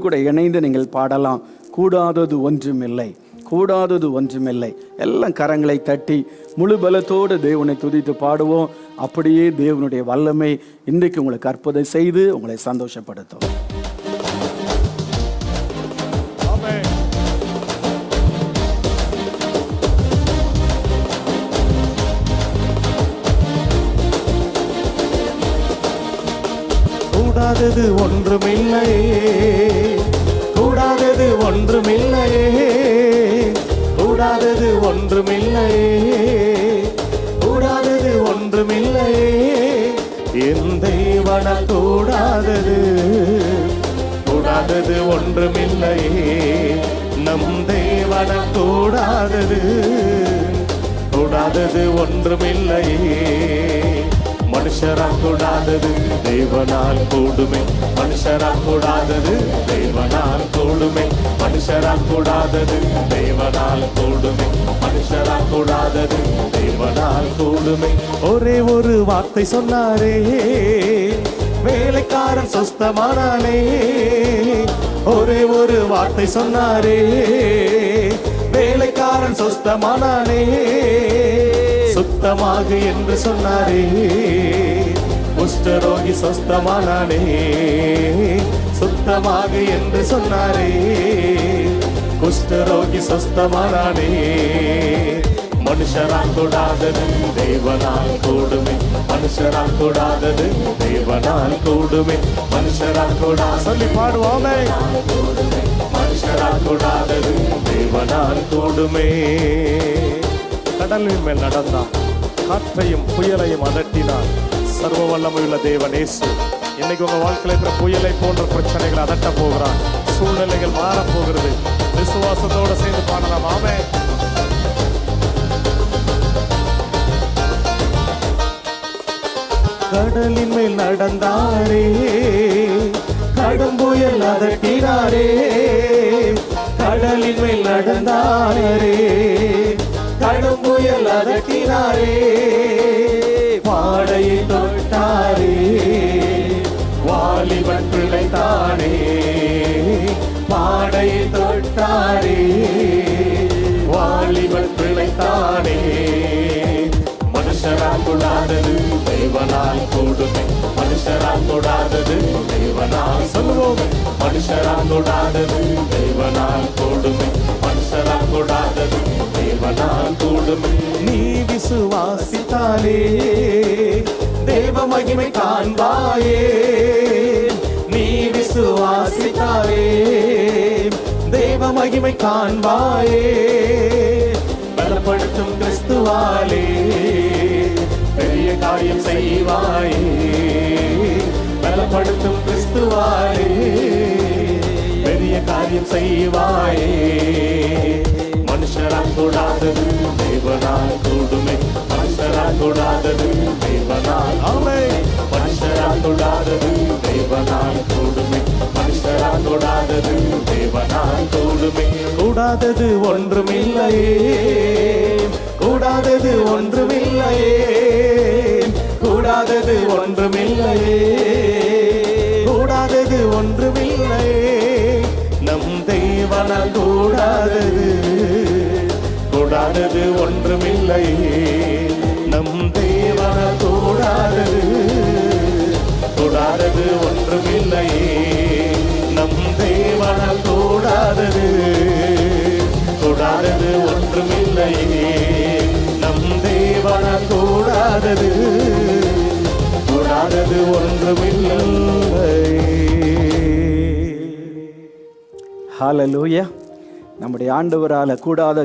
கூட இணைந்து நீங்கள் பாடலாம். கூடாதது ஒன்றுமில்லை, கூடாதது ஒன்றுமில்லை. எல்லாம் கரங்களை தட்டி முழு பலத்தோடு தேவனை துதித்து பாடுவோம். அப்படியே தேவனுடைய வல்லமை இன்றைக்கு உங்களுக்கு அற்புதம் செய்து உங்களை சந்தோஷப்படுத்தும். கூடாதது ஒன்றுமில்லையே, கூடாதது ஒன்றுமில்லையே, கூடாதது ஒன்றுமில்லையே, கூடாதது ஒன்றுமில்லையே. என் தேவனால் கூடாதது, கூடாதது ஒன்றுமில்லையே. நம் தேவனால் கூடாதது, கூடாதது ஒன்றுமில்லையே. மனுஷரால் கூடாதது தேவனால் கூடுமே, மனுஷரால் கூடாதது தேவனால் கூடுமே, மனுஷரால் கூடாதது தேவனால் கூடுமே, மனுஷரால் கூடாதது தேவனால் கூடுமே. ஒரே ஒரு வார்த்தை சொன்னாரே, வேலைக்காரன் சொஸ்தமானானே. ஒரே ஒரு வார்த்தை சொன்னாரே, வேலைக்காரன் சொஸ்தமானானே. சுத்தமாக என்று சொன்னாரே, குஷ்டரோகி சொஸ்தமானானே. சுத்தமாக என்று சொன்னாரே, குஷ்டரோகி சொஸ்தமானானே. மனுஷரால் கூடாதது தேவனால் கூடுமே, மனுஷரால் கூடாதது தேவனால் கூடுமே, மனுஷரால் கூடா சொல்லி பாடுவோமே. மனுஷரால் கூடாதது தேவனால் கூடுமே. கடலின் மேல் நடந்தான், காற்றையும் புயலையும் அதட்டினார். சர்வ வல்லமையுள்ள தேவன் இயேசு இன்னைக்கு உங்க வாழ்க்கையில இருக்கிற புயலை போன்ற பிரச்சனைகளை அதட்ட போகிறார். சூழ்நிலைகள் மாறப்போகிறது. விசுவாசத்தோடு சேர்ந்து பாடலாம். ஆமென். கடலின் மேல் நடந்தாரே, கடும் புயல் அதட்டினாரே. கடலின் மேல் நடந்தாரே, கடும் புயல் அதட்டினாரே. பாடையை தொட்டாரே, வாலிபன் பிழைத்தானே. பாடையை தொட்டாரே, வாலிபன் பிழைத்தானே. மனுஷரால் கூடாதது தேவனால் கூடுமே, மனுஷரால் கூடாதது தேவனால் சொல்லுவோம். மனுஷரால் கூடாதது தேவனால் கூடுமே, மனுஷரால் கூடாதது தேவனால் கூடுமே. நீ விசுவாசித்தாலே தேவ மகிமை காண்பாயே. நீ விசுவாசித்தாலே தேவ மகிமை காண்பாயே. பலப்படுத்தும் கிறிஸ்துவாலே பெரிய காரியம் செய்வாயே. பலப்படுத்தும் கிறிஸ்துவாலே பெரிய காரியம் செய்வாயே. மனுஷரால் கூடாதது தேவனால் கூடுமே, மனுஷரால் கூடாதது தேவனால். ஆமென். மனுஷரால் கூடாதது தேவனால் கூடுமே, மனுஷரால் கூடாதது தேவனால் கூடுமே. கூடாதது ஒன்றுமில்லையே, கூடாதது ஒன்றுமில்லையே, கூடாதது ஒன்றுமில்லையே, கூடாதது ஒன்றுமில்லையே. நம் தேவனால் கூடாதது, கூடாதது ஒன்றுமில்லையே. நம் தேவனால் கூடாதது, கூடாதது ஒன்றுமில்லையே. நம் தேவனால் கூடாதது, கூடாதது ஒன்றுமில்லையே. நம் தேவனால் கூடாதது, கூடாதது ஒன்றுமில்லை. ஹல்லேலூயா. நம்முடைய ஆண்டவரால் கூடாத